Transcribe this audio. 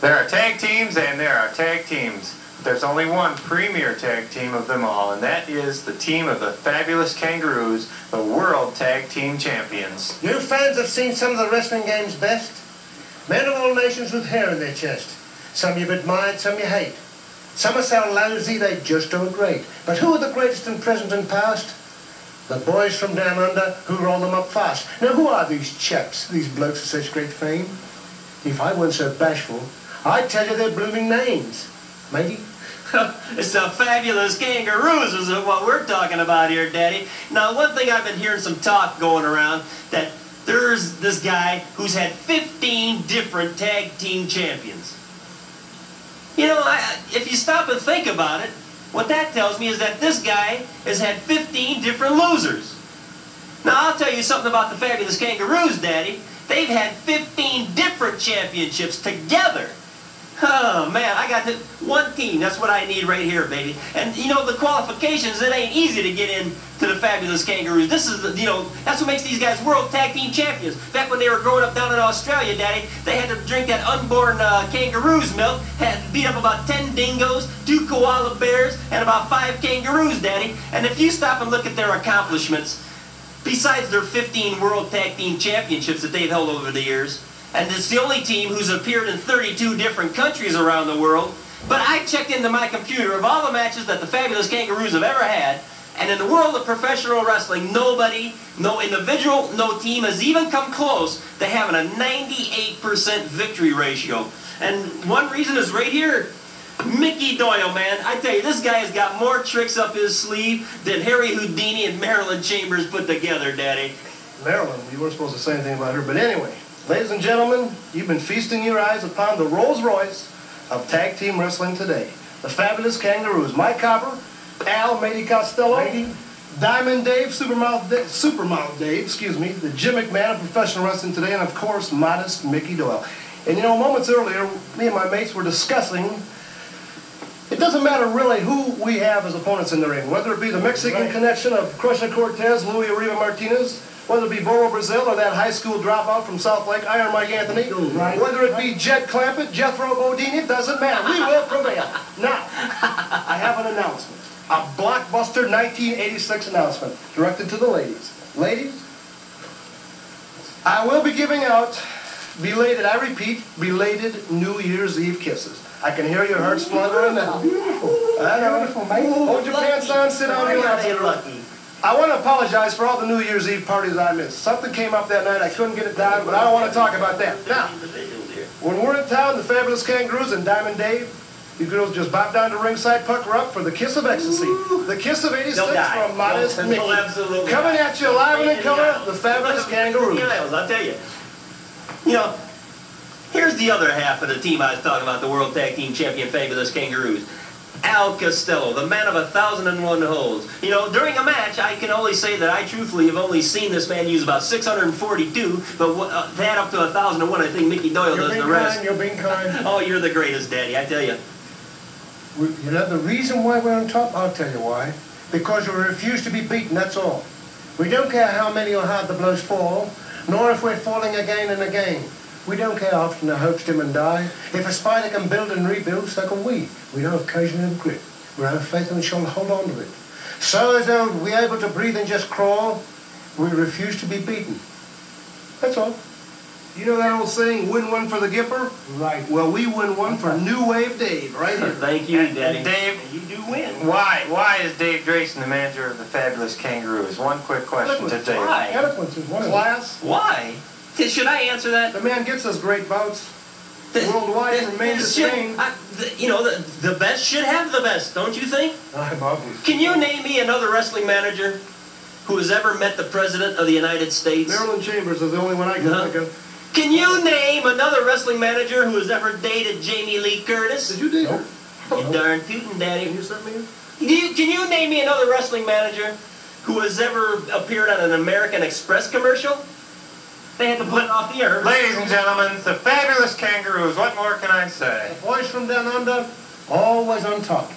There are tag teams and there are tag teams. But there's only one premier tag team of them all, and that is the team of the Fabulous Kangaroos, the World Tag Team Champions. You fans have seen some of the wrestling game's best. Men of all nations with hair in their chest. Some you've admired, some you hate. Some are so lousy they just don't great. But who are the greatest in present and past? The boys from down under who roll them up fast. Now who are these chaps, these blokes of such great fame? If I weren't so bashful, I'd tell you their blooming names. Matey? It's the Fabulous Kangaroos is what we're talking about here, Daddy. Now, one thing I've been hearing some talk going around, that there's this guy who's had 15 different tag team champions. You know, if you stop and think about it, what that tells me is that this guy has had 15 different losers. Now, I'll tell you something about the Fabulous Kangaroos, Daddy. They've had 15 different championships together. Oh, man, I got one team. That's what I need right here, baby. And, you know, the qualifications, it ain't easy to get into the Fabulous Kangaroos. This is, you know, that's what makes these guys World Tag Team Champions. Back when they were growing up down in Australia, Daddy, they had to drink that unborn kangaroo's milk, had to beat up about 10 dingoes, 2 koala bears, and about 5 kangaroos, Daddy. And if you stop and look at their accomplishments, besides their 15 World Tag Team Championships that they've held over the years, and it's the only team who's appeared in 32 different countries around the world. But I checked into my computer of all the matches that the Fabulous Kangaroos have ever had, and in the world of professional wrestling, nobody, no individual, no team has even come close to having a 98% victory ratio. And one reason is right here. Mickey Doyle, man. I tell you, this guy has got more tricks up his sleeve than Harry Houdini and Marilyn Chambers put together, Daddy. Marilyn, you weren't supposed to say anything about her, but anyway. Ladies and gentlemen, you've been feasting your eyes upon the Rolls Royce of tag team wrestling today. The Fabulous Kangaroos. Mike Copper, Al, Matey Costello, Diamond Dave, Supermouth Dave, excuse me, the Jim McMahon of professional wrestling today, and of course, modest Mickey Doyle. And you know, moments earlier, me and my mates were discussing, it doesn't matter really who we have as opponents in the ring, whether it be the Mexican connection of Crusher Cortez, Louis Arriba Martinez, whether it be Boro Brazil or that high school dropout from South Lake, Iron Mike Anthony, whether it be Jed Clampett, Jethro Bodine, it doesn't matter. We will prevail. Now, I have an announcement. A blockbuster 1986 announcement directed to the ladies. Ladies, I will be giving out belated, I repeat, belated New Year's Eve kisses. I can hear your heart spluttering now. Beautiful. I know. Beautiful, mate. Hold your pants on, sit down and relax. I want to apologize for all the New Year's Eve parties I missed. Something came up that night, I couldn't get it down, but I don't want to talk about that. Now, when we're in town, the Fabulous Kangaroos and Diamond Dave, you girls just bop down to ringside, pucker up for the Kiss of Ecstasy. The Kiss of 86 from Modest Mickey. Coming at you live and in color, the Fabulous Kangaroos. I'll tell you. You know, here's the other half of the team I was talking about, the World Tag Team Champion Fabulous Kangaroos. Al Costello, the man of 1,001 holds. You know, during a match, I can only say that I truthfully have only seen this man use about 642, but to add up to 1,001, I think Mickey Doyle does the rest. You're being kind. Oh, you're the greatest, Daddy, I tell you. You know the reason why we're on top? I'll tell you why. Because we refuse to be beaten, that's all. We don't care how many or hard the blows fall, nor if we're falling again and again. We don't care how often the hopes dim and die. If a spider can build and rebuild, so can we. We don't occasionally have grit. We have faith and we shall hold on to it. So as though we're able to breathe and just crawl, we refuse to be beaten. That's all. You know that old saying, win one for the Gipper? Right. Well, we win one for New Wave Dave, right here. Thank you, Daddy. And Dave, you do win. Why is Dave Drason the manager of the Fabulous Kangaroos? One quick question to Dave. Why? Eloquence is one class. Why? Should I answer that? The man gets us great bouts. Worldwide from Maine to Spain. You know, the best should have the best, don't you think? I'm obvious. Can you name me another wrestling manager who has ever met the President of the United States? Marilyn Chambers is the only one I can think of. Can you name another wrestling manager who has ever dated Jamie Lee Curtis? Did you date her? You darn tootin', Daddy. Can you set me in? Can you name me another wrestling manager who has ever appeared on an American Express commercial? They had to put it off the air. Ladies and gentlemen, the Fabulous Kangaroos. What more can I say? The boys from down under, always on top.